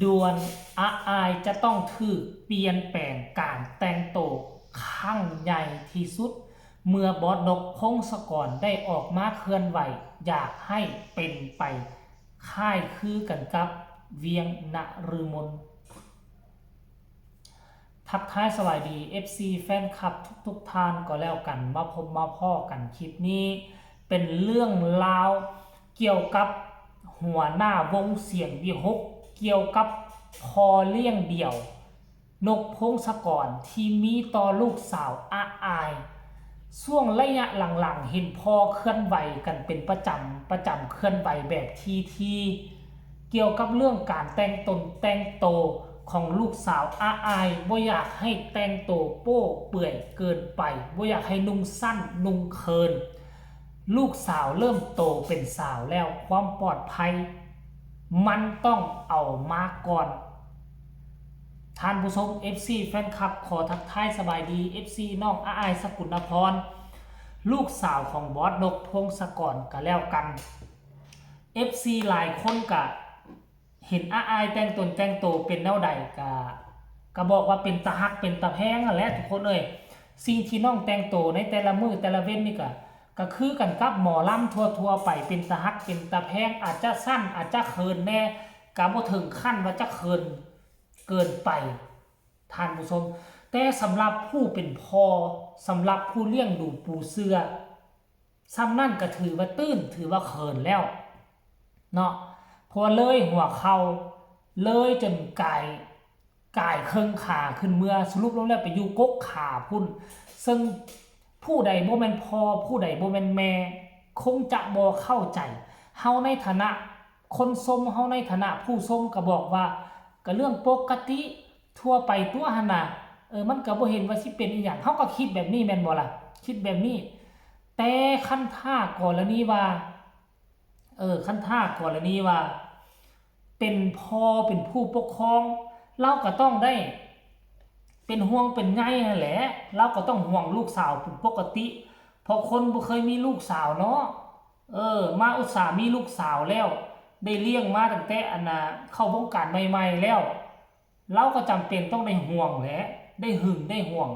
ด่วนอาอายจะต้องถูกเปลี่ยนแปลงการแต่งตัวครั้งใหญ่ที่สุดเมื่อบอสนกพงศกรได้ออกมาเคลื่อนไหวอยากให้เป็นไปค่ายคือกันกับเวียงนฤมลทักทายสวัสดี FC แฟนคลับทุกท่านก็แล้วกันมาพบมาพ่อกันคลิปนี้เป็นเรื่องราวเกี่ยวกับหัวหน้าวงเสียงวิหกเกี่ยวกับพอเลี้ยงเดี่ยวนกพงศกรที่มีต่อลูกสาวอาอายช่วงระยะหลังๆเห็นพอเคลื่อนไหวกันเป็นประจำเคลื่อนไหวแบบทีเกี่ยวกับเรื่องการแต่งตนแต่งโตของลูกสาวอาอายบ่อยากให้แต่งโตโป้เปื่อยเกินไปบ่อยากให้นุ่งสั้นนุ่งเคินลูกสาวเริ่มโตเป็นสาวแล้วความปลอดภัยมันต้องเอามาก่อนท่านผู้ชม FC แฟนคลับขอทักทายสบายดี FC น้องอาอายสกุลพรลูกสาวของบอสนกพงศกรก็แล้วกัน FC หลายคนก็เห็นอาอายแต่งตนแต่งโตเป็นแนวใดก็บอกว่าเป็นตาฮักเป็นตาแพงนั่นแหละทุกคนเอ้ยสิ่งที่น้องแต่งโตในแต่ละมือแต่ละเว้นนี่ก็คือกันกับหมอลำทั่วไปเป็นตาฮักเป็นตาแพงอาจจะสั้นอาจจะเคินแน่ก็บ่ถึงขั้นว่าจะเคินเกินไปท่านผู้ชมแต่สำหรับผู้เป็นพ่อสำหรับผู้เลี้ยงดูปูเสือซ้ำนั่นก็ถือว่าตื้นถือว่าเขินแล้วเนาะพอเลยหัวเขาเลยจนกายเครื่องขาขึ้นเมื่อสรุปลงแล้วไปอยู่กกขาพุ่นซึ่งผู้ใดบ่แม่นพ่อผู้ใดบ่แม่นแม่คงจะบ่เข้าใจเฮาในฐานะคนทรงเฮาในฐานะผู้ทรงก็บอกว่าก็เรื่องปกติทั่วไปตัวหั่นน่ะมันก็บ่เห็นว่าสิเป็นอีหยังเฮาก็คิดแบบนี้แม่นบ่ล่ะคิดแบบนี้แต่คันท่ากรณีว่าคันท่ากรณีว่าเป็นพ่อเป็นผู้ปกครองเราก็ต้องได้เป็นห่วงเป็นใยนั่นแหละเราก็ต้องห่วงลูกสาวเป็นปกติเพราะคนบ่เคยมีลูกสาวเนาะมาอุตส่าห์มีลูกสาวแล้วได้เลี้ยงมาตั้งแต่อันน่ะเข้าวงการใหม่ๆแล้วเราก็จำเป็นต้องได้ห่วงแหละได้หึงได้ห่วง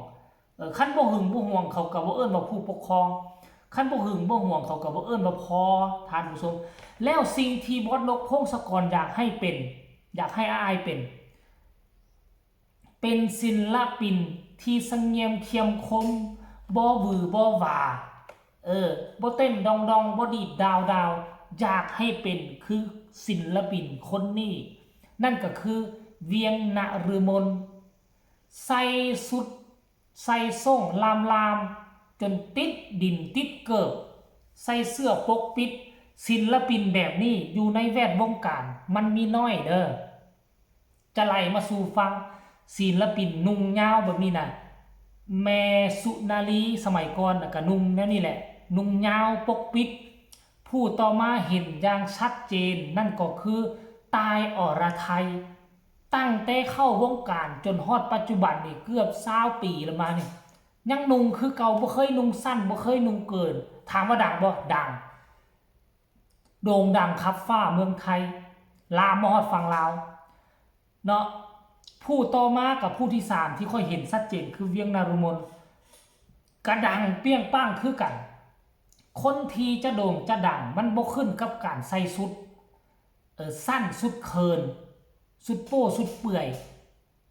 คันบ่หึงบ่ห่วงเขาก็บ่เอิ้นว่าผู้ปกครองคันบ่หึงบ่ห่วงเขาก็บ่เอิ้นว่าพ่อท่านผู้ชมแล้วสิ่งที่บอสนกพงศกรอยากให้เป็นอยากให้อายเป็นศิลปินที่สงเงียมเทียมคมบ่หวือบ่หวาบ่เต้นดองดองบ่ดีดดาวดาวอยากให้เป็นคือศิลปินคนนี้นั่นก็คือเวียงนฤมลใส่สุดใส่ส่งลามจนติดดินติดเกิบใส่เสื้อปกปิดศิลปินแบบนี้อยู่ในแวดวงการมันมีน้อยเด้อจะไล่มาสู่ฟังศิลปินนุ่งยาวแบบนี้นะแม่สุนารีสมัยก่อนก็นุ่งแนวนี้แหละนุ่งยาวปกปิดผู้ต่อมาเห็นอย่างชัดเจนนั่นก็คือตายอรไทยตั้งแต่เข้าวงการจนฮอดปัจจุบันนี่เกือบ20 ปีแล้วมาเนี่ยยังนุ่งคือเก่าบ่เคยนุ่งสั้นบ่เคยนุ่งเกินถามว่าดังบ่ดังโด่งดังครับฟ้าเมืองไทยลามมาฮอดฝั่งลาวเนาะผู้ต่อมากับผู้ที่3ที่ค่อยเห็นชัดเจนคือเวียงนฤมลกระดังเปี้ยงป้างคือกันคนที่จะโด่งจะดังมันบ่ขึ้นกับการใส่สุดสั้นสุดเคินสุดโป้สุดเปื่อย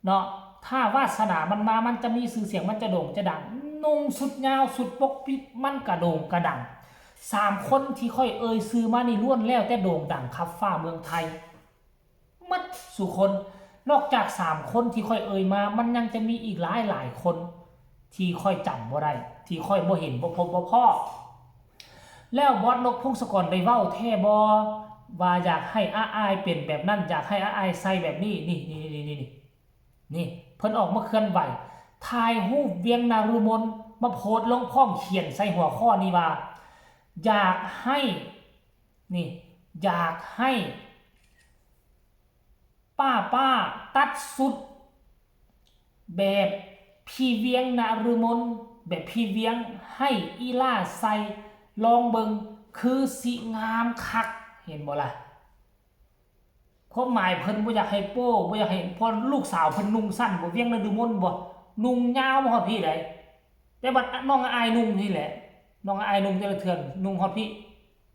เนาะถ้าวาสนามันมามันจะมีชื่อเสียงมันจะโด่งจะดังนุ่งสุดยาวสุดปกปิดมันกระโด่งกระดัง3คนที่ค่อยซื้อมานี่ล้วนแล้วแต่โด่งดังครับฟ้าเมืองไทยมัดสุคนนอกจาก3คนที่ค่อยมามันยังจะมีอีกหลายคนที่ค่อยจำบ่ได้ที่ค่อยบ่เห็นบ่พบบ่พ้อแล้วบอสนกพงศกรได้เว้าแท้บ่ว่าอยากให้อาอายเป็นแบบนั้นอยากให้อาอายใส่แบบนี้นี่เพิ่นออกมาเคลื่อนไหวถ่ายรูปเวียงนฤมลมาโพสต์ลงพร้อมเขียนใส่หัวข้อนี้ว่าอยากให้อยากให้ป้าตัดสุดแบบพี่เวียงนฤมลแบบพี่เวียงให้อีล่าใส่ลองเบิงคือสิงามคักเห็นบ่ล่ะค ความหมายเพิ่นบ่อยากให้โป้บ่อยากให้พอลูกสาวเพิ่นนุ่งสั้นบ่เวียงฤดูมนต์บ่นุ่งยาวบ่ฮอดพี่ใดแต่บัดน้องอายนุ่งนี่แหละน้องอายนุ่งแต่ละเทื่อนุ่งฮอดพี่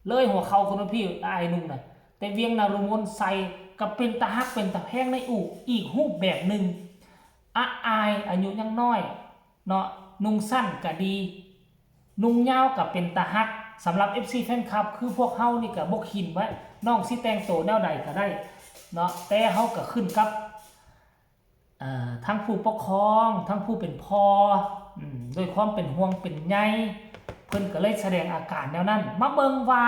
เลยหัวเข่าคนพี่อายนุ่งน่ะแต่เวียงฤดูมนต์ใส่ก็เป็นตาฮักเป็นตาแพงในอีกรูปแบบนึงอายอายุยังน้อยเนาะนุ่งสั้นก็ดีนุ่งยาวก็เป็นตาฮักสำหรับ FC แฟนคลับคือพวกเฮานี่ก็บ่ขินว่าน้องสิแต่งโตแนวใดก็ได้เนาะแต่เฮาก็ขึ้นกับทั้งผู้ปกครองทั้งผู้เป็นพ่อด้วยความเป็นห่วงเป็นใยเพิ่นก็เลยแสดงอาการแนวนั้นมาเบิ่งว่า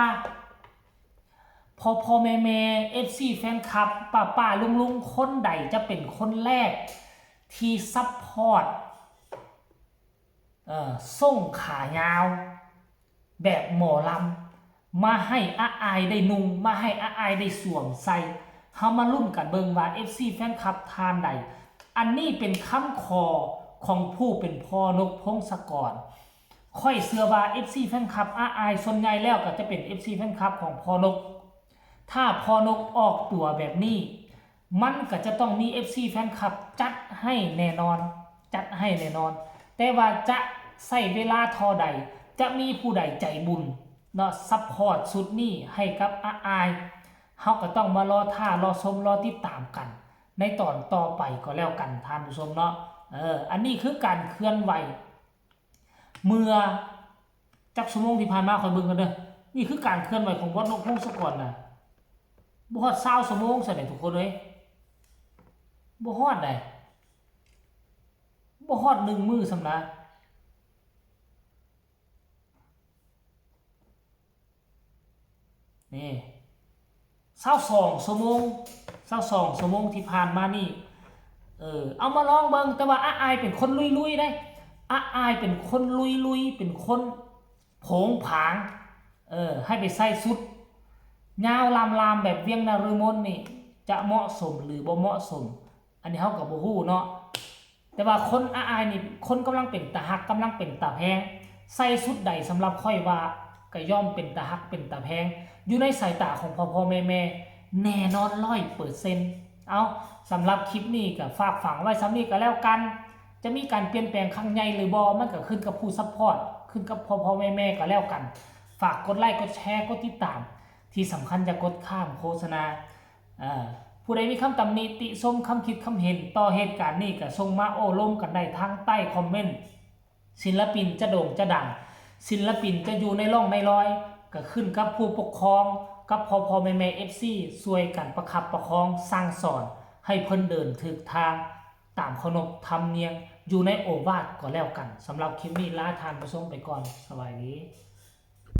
พ่อแม่ FC แฟนคลับป้าลุงคนใดจะเป็นคนแรกที่ซัพพอร์ตส่งขายาวแบบหมอลำมาให้อายได้นุ่งมาให้อายได้สวมใส่เฮามาลุ้นกันเบิ่งว่า FC แฟนคลับทานใดอันนี้เป็นคำขอของผู้เป็นพ่อนกพงศกรค่อยเชื่อว่า FC แฟนคลับอายส่วนใหญ่แล้วก็จะเป็น FC แฟนคลับของพ่อนกถ้าพ่อนกออกตัวแบบนี้มันก็จะต้องมี FC แฟนคลับจัดให้แน่นอนแต่ว่าจะใช้เวลาเท่าใดจะมีผู้ใดใจบุญเนาะซัพพอร์ตสุดนี้ให้กับอายเฮาก็ต้องมารอชมรอติดตามกันในตอนต่อไปก็แล้วกันท่านผู้ชมเนาะอันนี้คือการเคลื่อนไหวเมื่อจักชั่วโมงที่ผ่านมาค่อยเบิ่งกันเด้อนี่คือการเคลื่อนไหวของวัดนกพงศกรน่ะบ่ฮอด20ชั่วโมงซะได้ทุกคนเอ้ยบ่ฮอดได้บ่ฮอด1มื้อซำนะนี่22ชั่วโมงที่ผ่านมานี่เอามาลองเบิ่งแต่ว่าอายเป็นคนลุยๆได้อายเป็นคนลุยเป็นคนโผงผางให้ไปใส่สุดยาวลามแบบเวียงนฤมลนี่จะเหมาะสมหรือบ่เหมาะสมอันนี้เฮาก็บ่ฮู้เนาะแต่ว่าคนอายนี่คนกำลังเป็นตาฮักกำลังเป็นตาแพงใส่สุดใดสำหรับค่อยว่าก็ย่อมเป็นตาฮักเป็นตาแพงอยู่ในสายตาของพ่อแม่แน่นอน 100% เอาสำหรับคลิปนี้ก็ฝากฝังไว้ซ้ำนี้ก็แล้วกันจะมีการเปลี่ยนแปลงครั้งใหญ่หรือบ่มันก็ขึ้นกับผู้ซัพพอร์ตขึ้นกับพ่อแม่ก็แล้วกันฝากกดไลค์กดแชร์กดติดตามที่สำคัญอย่ากดข้ามโฆษณาผู้ใดมีคำตำหนิติชมคำคิดคำเห็นต่อเหตุการณ์นี้ก็ส่งมาโอ้ล้มกันได้ทางใต้คอมเมนต์ศิลปินจะโด่งจะดังศิลปินจะอยู่ในร่องในรอยก็ขึ้นกับผู้ปกครองกับพ่อแม่ FC ช่วยกันประคับประคองสร้างสอนให้เพิ่นเดินถูกทางตามขนบธรรมเนียมอยู่ในโอวาทก็แล้วกันสำหรับคลิปนี้ลาทานผู้ชมไปก่อนสวัสดี